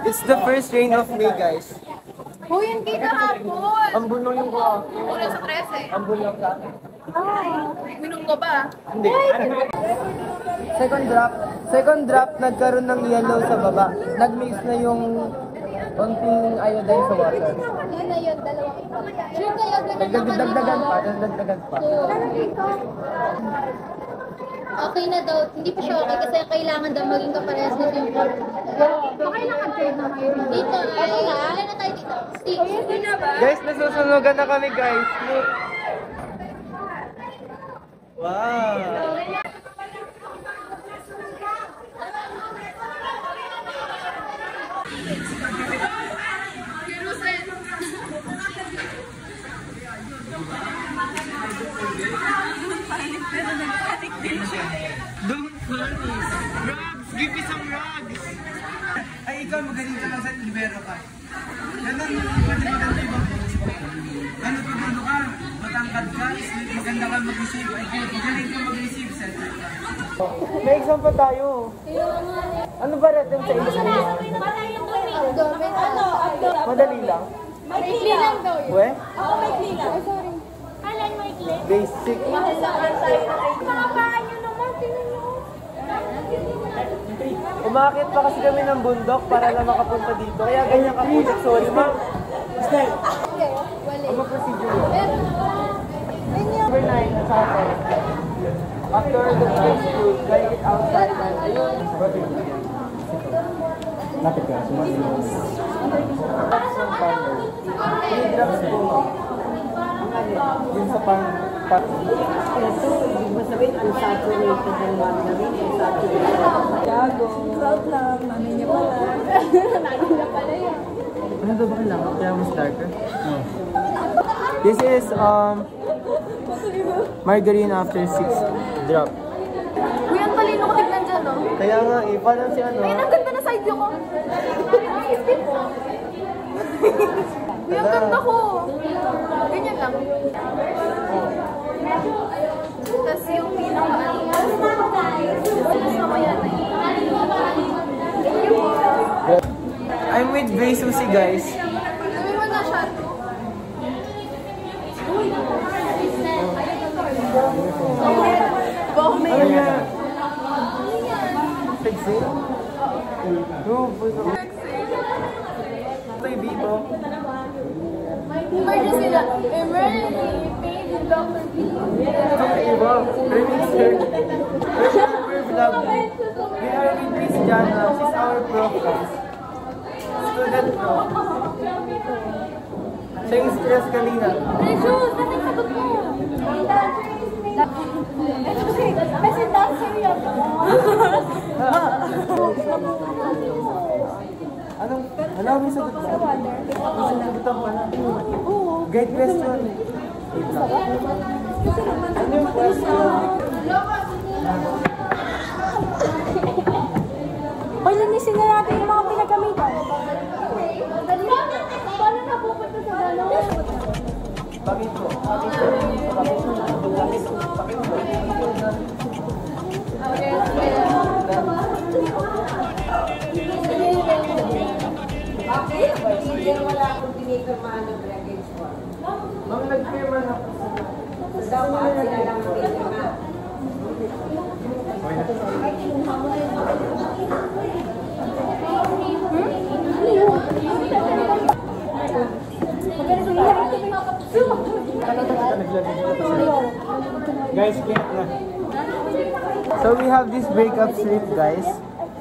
It's the first rain of May, guys. Uy, hindi kahapon. Ambon lang yung ko. Una sa 13. Ambon lang sa akin. Minum ko ba? Hindi. Second drop, nagkaroon ng yellow sa baba. Nagmix na yung konting iodine sa water. Yun na yun, dalawang ito. Yun na yun, Dagdagan pa. Okay na daw. Hindi pa siya okay kasi kailangan daw maging kaparehas na yung partner. Kailangan kayo na kayo. Dito, ay, ilan na tayo dito? 6. Guys, nasusunugan na kami, guys. Look. Wow. Don't promise. Rugs! Give me some rugs! Ay, ikaw magaling ka lang sa libero ka. Ganun, pwede maganda ibang post mo. Ano pag ano ka? Matangkad ka? Maganda ka mag-receive. Ay, magaling ka mag-receive. Center ka. May exam pa tayo. Ano ba natin sa English? Madali lang. Maikli lang daw yun. We? Oo, maikli lang. Sorry. Kalan maikli? Basic. Mahal sa tayo. Mga paan nyo naman, tinan nyo. Umakit pa kasi kami ng bundok para lang makapunta dito. Kaya ganyan ka po. Sorry, ma'am. Style. Ano ba procedure yun? Number 9, nasa hotel. After the first food, try it outside and ayun. Lapit ka, sumasin mo. Drops ng thunder. 3 drops po, ma'am. Yun sa pang... Ito, ibig mo sabihin, unsaturated ng margarine, unsaturated. Gago. Proud lang, namin niya pala. Namin niya pala yun. Ano ba kailangan? Kaya mo starter? No. This is, margarine after 6 drop. Uy, ang talino ko tignan dyan, no? Kaya nga, parang si ano. Ay, ang ganda na side view ko. Uy, ang ganda ko. Ganyan lang. Tapos yung pinaka-ano. Kasama yan eh. I'm with Bray Susi, guys. Gawin mo na siya. Baka may Ano yan? Sexy? Ito yung Vivo. emergency na. Emergency. Pain in Dr. B. Ito yung Vivo. Remixer. We're vlog. We are with Miss Jana. She's our prof, guys. Student pro. Siya yung stress kanina. Rejus, ba't ang sagot mo? Kasi dancer yan. Anong, ano may sagot mo? May sagutan pa na. Guide question. Ano yung question? Palinisin na natin yung mga pinagamitan. Paano na pupunta sa dalawa? Pakito. Okay, hindi wala akong pinipirmahan ng package ko. Ma'am, nag-firma na. Dapat sila lang pinipirma. Guys, click na. So we have this breakup sleep, guys,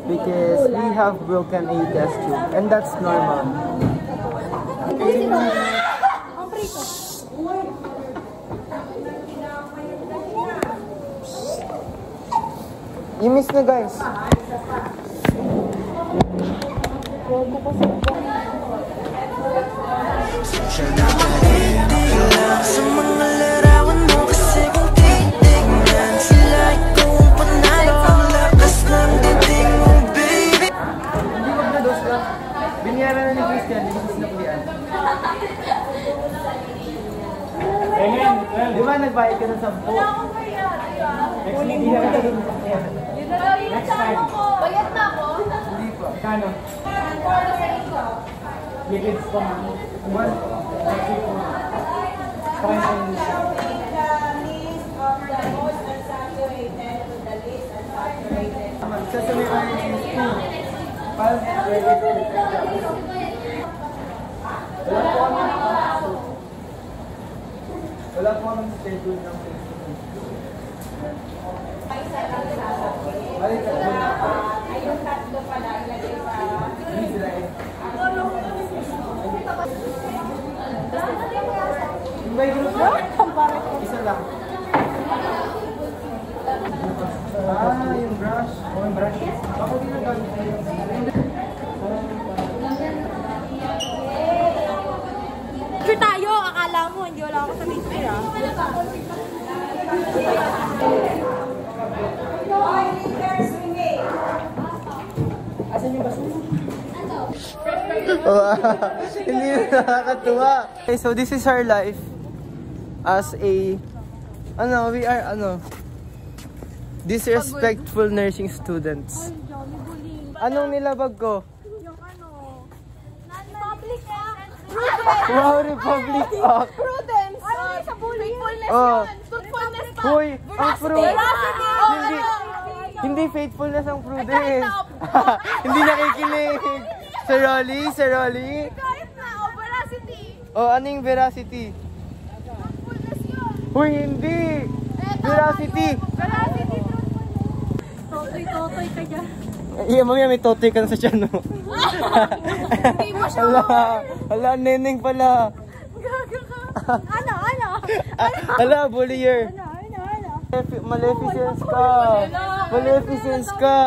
because we have broken a test tube, and that's normal. You miss na guys. Sa mga larawan mo kasi kung titignan sila ikaw ang panalo. Ang lakas ng dating mo, baby. Hindi mag-dos ka. Binyaran na ni Christian, hindi ko sinakulian. Di ba nagbayad ka ng 10? Next time. Bayad na ako. Hindi pa. Kano? Liquids pa man. One. Sesame oil is 2. Pulse, ready to wala po kami schedule ng balik ka po na. Ayun, tatlo pala. Israel. May group na? Isa lang. Yung brush. Yung brush. Ako din ang gamit na yun. Picture tayo, akala mo, hindi wala ako sa picture ah. Asan yung baso? Hindi na nakakatuwa. Okay, so this is our life as a, we are, disrespectful nursing students. Anong nilabag ko? Yung non-public Wow, Republic Act. Prudence! Sa bullying. Oh. Truthfulness pa. Hoy, ang Veracity. hindi faithfulness ang prudence. Hindi nakikinig. Sir Rolly. Kahit na, veracity. Oh, ano yung veracity? Truthfulness yun. Hoy, hindi. Veracity. Veracity, truthfulness. Totoy ka dyan. Iya, mamaya may totoy ka na sa tiyan, no? Hindi mo siya. Hala, neneng pala. Gaga ka. Ano? Hala, bullier. Maleficence ka.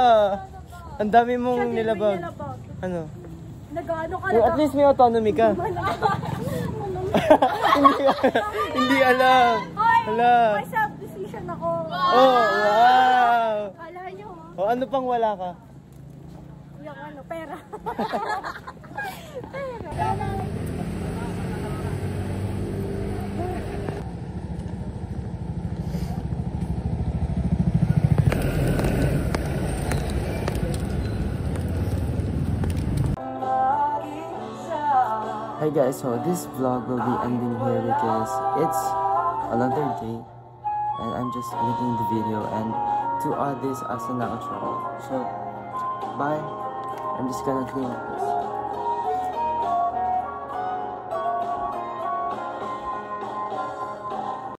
Ang dami mong nilabag. Ano? Nag-ano ka At least may autonomy ka. Hindi alam. Hala. May self-decision ako. Oh, wow. Kala nyo. O, ano pang wala ka? Yung pera. Hey guys, so this vlog will be ending here because it's another day and I'm just making the video and to add this as an outro. So, bye. I'm just gonna clean up this.